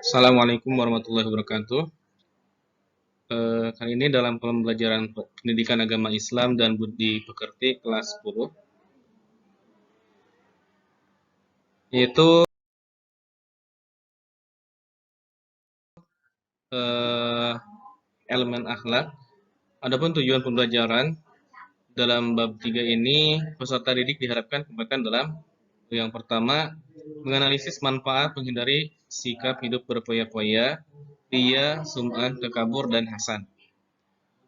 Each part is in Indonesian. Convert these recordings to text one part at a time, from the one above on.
Assalamualaikum warahmatullahi wabarakatuh. Kali ini dalam pembelajaran pendidikan agama Islam dan budi pekerti kelas 10, yaitu eh, elemen akhlak. Adapun tujuan pembelajaran dalam bab 3 ini, peserta didik diharapkan kompeten dalam yang pertama, menganalisis manfaat menghindari sikap hidup berfoya-foya, ria, sum'ah, takabur, dan hasan.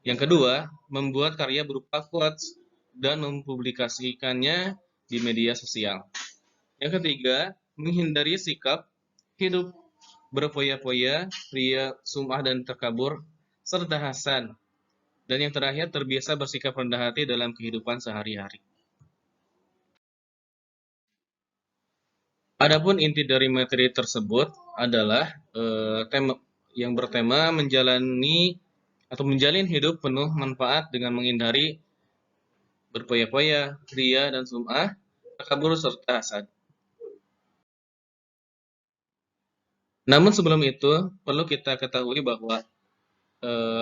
Yang kedua, membuat karya berupa quotes dan mempublikasikannya di media sosial. Yang ketiga, menghindari sikap hidup berfoya-foya, ria, sum'ah, dan takabur, serta hasan. Dan yang terakhir, terbiasa bersikap rendah hati dalam kehidupan sehari-hari. Adapun inti dari materi tersebut adalah tema yang bertema menjalani atau menjalin hidup penuh manfaat dengan menghindari berfoya-foya, ria, dan sum'ah, takabur, serta hasad. Namun sebelum itu, perlu kita ketahui bahwa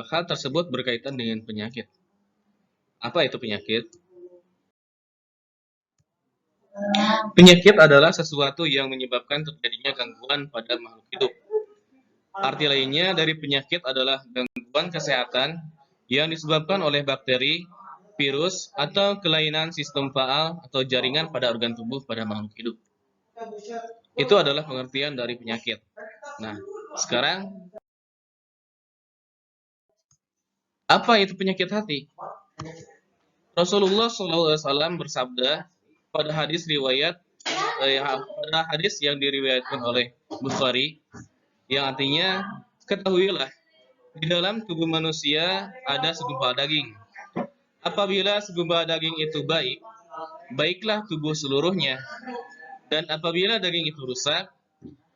hal tersebut berkaitan dengan penyakit. Apa itu penyakit? Penyakit adalah sesuatu yang menyebabkan terjadinya gangguan pada makhluk hidup. Arti lainnya dari penyakit adalah gangguan kesehatan yang disebabkan oleh bakteri, virus, atau kelainan sistem faal atau jaringan pada organ tubuh pada makhluk hidup. Itu adalah pengertian dari penyakit. Nah, sekarang apa itu penyakit hati? Rasulullah SAW bersabda pada hadis yang diriwayatkan oleh Bukhari, yang artinya, ketahuilah di dalam tubuh manusia ada segumpal daging. Apabila segumpal daging itu baik, baiklah tubuh seluruhnya. Dan apabila daging itu rusak,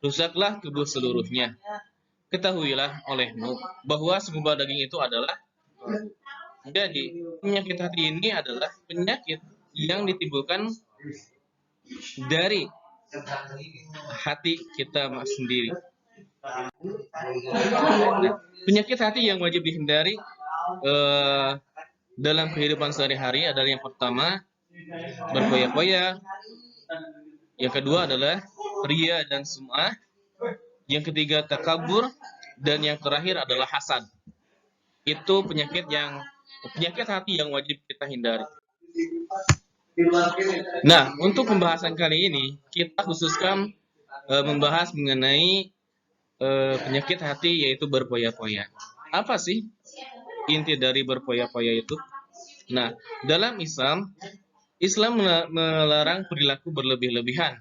rusaklah tubuh seluruhnya. Ketahuilah olehmu bahwa segumpal daging itu adalah. Jadi, penyakit hati ini adalah penyakit yang ditimbulkan dari hati kita sendiri. Nah, penyakit hati yang wajib dihindari dalam kehidupan sehari-hari adalah yang pertama, berfoya-foya. Yang kedua adalah ria dan sum'ah. Yang ketiga, takabur. Dan yang terakhir adalah hasad. Itu penyakit hati yang wajib kita hindari. Nah, untuk pembahasan kali ini, kita khususkan membahas mengenai penyakit hati, yaitu berfoya-foya. Apa sih inti dari berfoya-foya itu? Nah, dalam Islam melarang perilaku berlebih-lebihan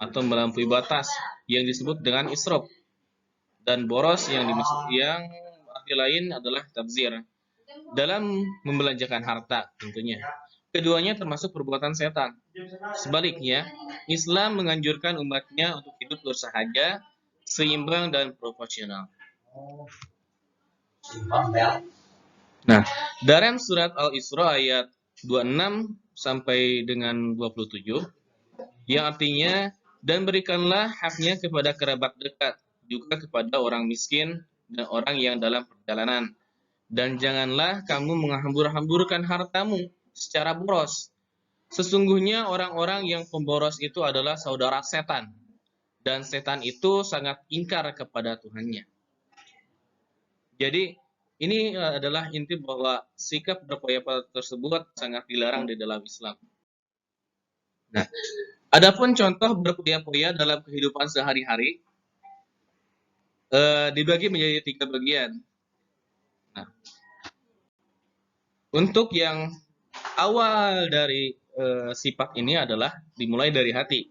atau melampaui batas yang disebut dengan israf, dan boros yang arti lain adalah tabzir dalam membelanjakan harta tentunya. Keduanya termasuk perbuatan setan. Sebaliknya, Islam menganjurkan umatnya untuk hidup bersahaja, seimbang, dan proporsional. Nah, dalam surat Al-Isra ayat 26 sampai dengan 27, yang artinya, dan berikanlah haknya kepada kerabat dekat, juga kepada orang miskin dan orang yang dalam perjalanan. Dan janganlah kamu menghambur-hamburkan hartamu secara boros. Sesungguhnya orang-orang yang pemboros itu adalah saudara setan. Dan setan itu sangat ingkar kepada Tuhannya. Jadi, ini adalah inti bahwa sikap berfoya-foya tersebut sangat dilarang di dalam Islam. Nah, adapun contoh berfoya-foya dalam kehidupan sehari-hari dibagi menjadi 3 bagian. Nah, untuk yang awal dari sifat ini adalah dimulai dari hati.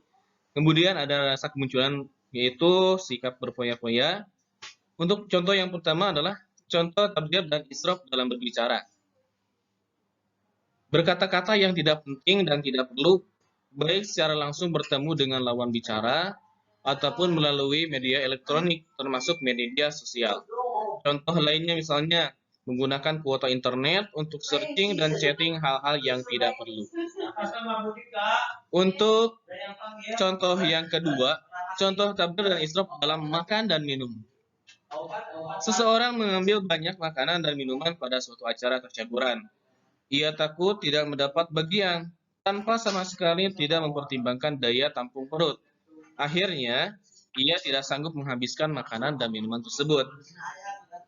Kemudian ada rasa kemunculan, yaitu sikap berfoya-foya. Untuk contoh yang pertama adalah contoh tabdzir dan israf dalam berbicara. Berkata-kata yang tidak penting dan tidak perlu, baik secara langsung bertemu dengan lawan bicara ataupun melalui media elektronik, termasuk media sosial. Contoh lainnya misalnya menggunakan kuota internet untuk searching dan chatting hal-hal yang tidak perlu. Untuk contoh yang kedua, Contoh tabdzir dan israf dalam makan dan minum. Seseorang mengambil banyak makanan dan minuman pada suatu acara tasyakuran. Ia takut tidak mendapat bagian, tanpa sama sekali tidak mempertimbangkan daya tampung perut. Akhirnya, ia tidak sanggup menghabiskan makanan dan minuman tersebut,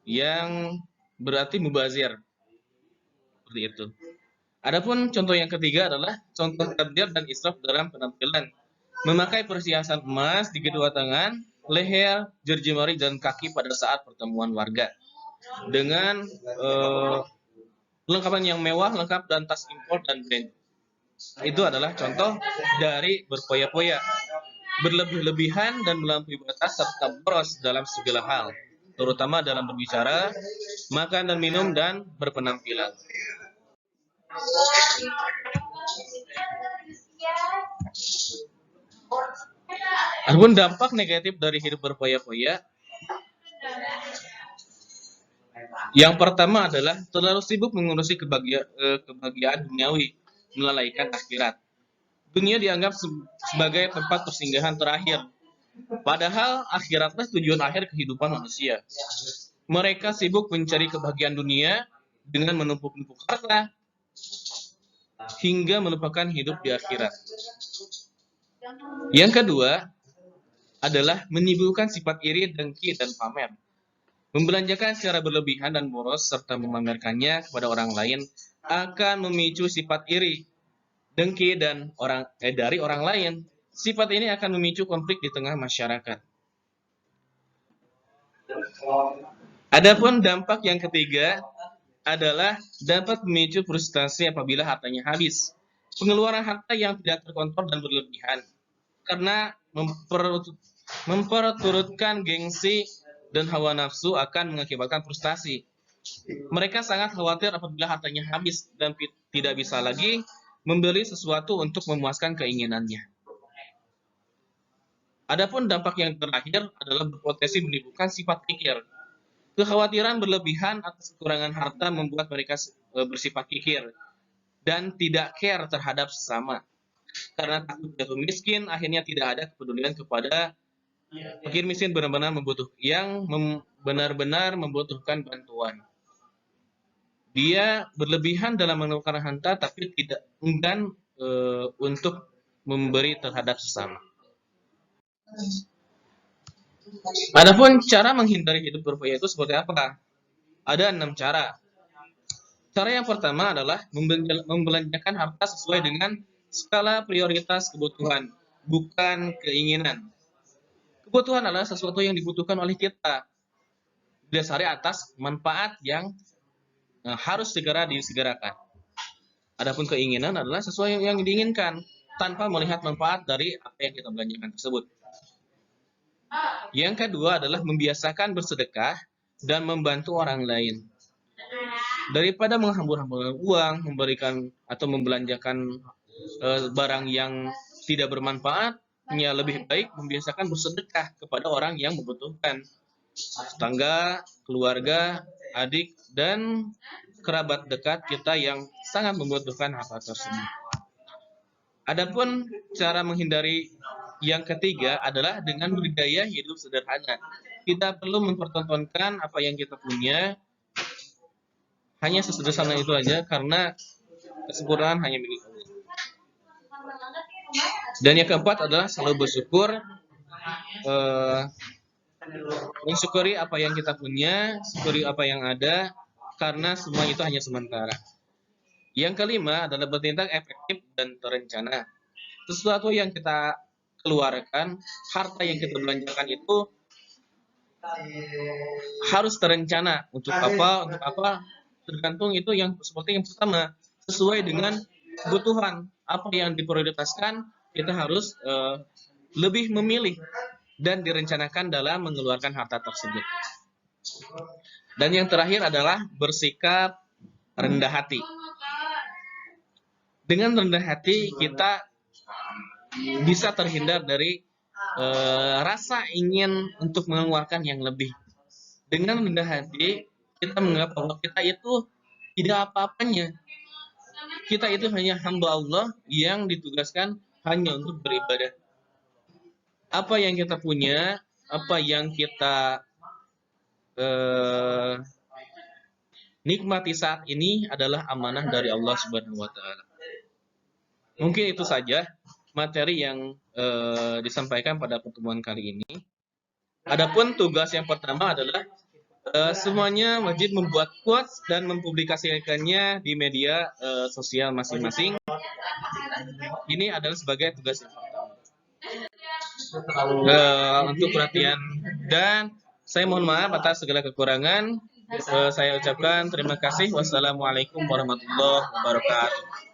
yang berarti mubazir. Seperti itu. Adapun contoh yang ketiga adalah contoh tabdzir dan israf dalam penampilan. Memakai perhiasan emas di kedua tangan, leher, jari-jemari, dan kaki pada saat pertemuan warga. Dengan perlengkapan yang mewah, lengkap, dan tas impor dan brand. Itu adalah contoh dari berpoya-poya, berlebih-lebihan dan melampaui batas serta boros dalam segala hal, terutama dalam berbicara, makan dan minum, dan berpenampilan. Adapun dampak negatif dari hidup berpoya-poya, yang pertama adalah terlalu sibuk mengurusi kebahagiaan duniawi, melalaikan akhirat. Dunia dianggap sebagai tempat persinggahan terakhir, padahal akhiratlah tujuan akhir kehidupan manusia. Mereka sibuk mencari kebahagiaan dunia dengan menumpuk-numpuk harta, hingga melupakan hidup di akhirat. Yang kedua adalah menimbulkan sifat iri, dengki, dan pamer. Membelanjakan secara berlebihan dan boros serta memamerkannya kepada orang lain akan memicu sifat iri, dengki, dan dari orang lain. Sifat ini akan memicu konflik di tengah masyarakat. Adapun dampak yang ketiga adalah dapat memicu frustasi apabila hartanya habis. Pengeluaran harta yang tidak terkontrol dan berlebihan karena memperturutkan gengsi dan hawa nafsu akan mengakibatkan frustasi. Mereka sangat khawatir apabila hartanya habis dan tidak bisa lagi membeli sesuatu untuk memuaskan keinginannya. Adapun dampak yang terakhir adalah berpotensi menimbulkan sifat kikir. Kekhawatiran berlebihan atas kekurangan harta membuat mereka bersifat kikir dan tidak care terhadap sesama. Karena takut jatuh miskin, akhirnya tidak ada kepedulian kepada fakir miskin benar-benar membutuhkan bantuan. Dia berlebihan dalam menukar harta, tapi tidak enggan untuk memberi terhadap sesama. Adapun cara menghindari hidup berpoya itu seperti apa? Ada 6 cara. Cara yang pertama adalah membelanjakan harta sesuai dengan skala prioritas kebutuhan, bukan keinginan. Kebutuhan adalah sesuatu yang dibutuhkan oleh kita, didasari atas manfaat yang harus segera disegerakan. Adapun keinginan adalah sesuatu yang diinginkan, tanpa melihat manfaat dari apa yang kita belanjakan tersebut. Yang kedua adalah membiasakan bersedekah dan membantu orang lain. Daripada menghambur-hamburkan uang, memberikan atau membelanjakan barang yang tidak bermanfaat, lebih baik membiasakan bersedekah kepada orang yang membutuhkan. Tetangga, keluarga, adik, dan kerabat dekat kita yang sangat membutuhkan harta tersebut. Adapun cara menghindari yang ketiga adalah dengan bergaya hidup sederhana. Kita perlu mempertontonkan apa yang kita punya, hanya sesederhana itu aja, karena kesempurnaan hanya milik Allah. Dan yang keempat adalah selalu bersyukur, mensyukuri apa yang kita punya, syukuri apa yang ada, karena semua itu hanya sementara. Yang kelima adalah bertindak efektif dan terencana. Sesuatu yang kita keluarkan, harta yang kita belanjakan itu harus terencana. Untuk apa? Tergantung itu yang seperti yang pertama, sesuai dengan kebutuhan. Apa yang diprioritaskan, kita harus lebih memilih dan direncanakan dalam mengeluarkan harta tersebut. Dan yang terakhir adalah bersikap rendah hati. Dengan rendah hati kita bisa terhindar dari rasa ingin untuk mengeluarkan yang lebih. Dengan rendah hati kita menganggap bahwa kita itu tidak apa-apanya. Kita itu hanya hamba Allah yang ditugaskan hanya untuk beribadah. apa yang kita punya, apa yang kita eh, nikmati saat ini adalah amanah dari Allah Subhanahu wa taala. Mungkin itu saja materi yang disampaikan pada pertemuan kali ini. Adapun tugas yang pertama adalah semuanya wajib membuat quotes dan mempublikasikannya di media sosial masing-masing. Ini adalah sebagai tugas yang pertama. Untuk perhatian dan saya mohon maaf atas segala kekurangan. Saya ucapkan terima kasih. Wassalamualaikum warahmatullahi wabarakatuh.